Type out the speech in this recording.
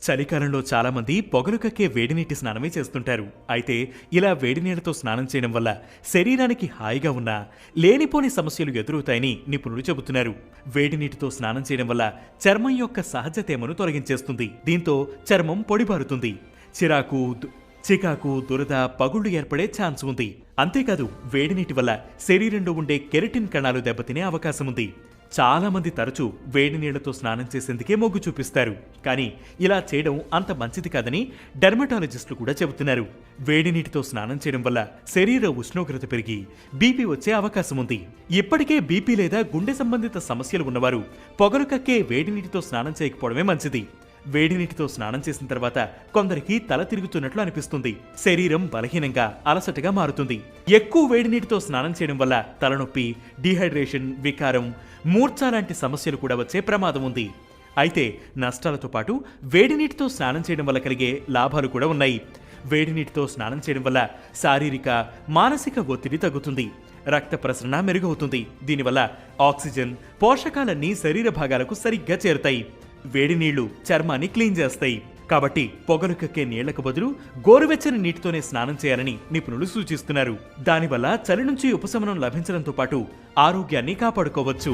చలికాలంలో చాలా మంది పొగలు కక్కే వేడినీటి స్నానమే చేస్తుంటారు. అయితే ఇలా వేడి నీళ్లతో స్నానం చేయడం వల్ల శరీరానికి హాయిగా ఉన్నా లేనిపోని సమస్యలు ఎదురవుతాయని నిపుణులు చెబుతున్నారు. వేడి నీటితో స్నానం చేయడం వల్ల చర్మం యొక్క సహజ తేమను తొలగించేస్తుంది. దీంతో చర్మం పొడిబారుతుంది. చికాకు, దురద, పగుళ్లు ఏర్పడే ఛాన్స్ ఉంది. అంతేకాదు వేడినీటి వల్ల శరీరంలో ఉండే కెరటిన్ కణాలు దెబ్బతినే అవకాశం ఉంది. చాలా మంది తరచూ వేడి నీళ్లతో స్నానం చేసేందుకే మొగ్గు చూపిస్తారు. కానీ ఇలా చేయడం అంత మంచిది కాదని డెర్మటాలజిస్టులు కూడా చెబుతున్నారు. వేడి నీటితో స్నానం చేయడం వల్ల శరీర ఉష్ణోగ్రత పెరిగి బీపీ వచ్చే అవకాశం ఉంది. ఇప్పటికే బీపీ లేదా గుండె సంబంధిత సమస్యలు ఉన్నవారు పొగలు కక్కే వేడి నీటితో స్నానం చేయకపోవడమే మంచిది. వేడి నీటితో స్నానం చేసిన తర్వాత కొందరికి తల తిరుగుతున్నట్లు అనిపిస్తుంది. శరీరం బలహీనంగా, అలసటగా మారుతుంది. ఎక్కువ వేడి నీటితో స్నానం చేయడం వల్ల తలనొప్పి, డీహైడ్రేషన్, వికారం, మూర్ఛ లాంటి సమస్యలు కూడా వచ్చే ప్రమాదం ఉంది. అయితే నష్టాలతో పాటు వేడి నీటితో స్నానం చేయడం వల్ల కలిగే లాభాలు కూడా ఉన్నాయి. వేడి నీటితో స్నానం చేయడం వల్ల శారీరక, మానసిక ఒత్తిడి తగ్గుతుంది. రక్త ప్రసరణ మెరుగవుతుంది. దీనివల్ల ఆక్సిజన్, పోషకాలన్నీ శరీర భాగాలకు సరిగ్గా చేరుతాయి. వేడి నీళ్లు చర్మాన్ని క్లీన్ చేస్తాయి. కాబట్టి పొగలు కక్కే నీళ్లకు బదులు గోరువెచ్చని నీటితోనే స్నానం చేయాలని నిపుణులు సూచిస్తున్నారు. దానివల్ల చలి నుంచి ఉపశమనం లభించడంతో పాటు ఆరోగ్యాన్ని కాపాడుకోవచ్చు.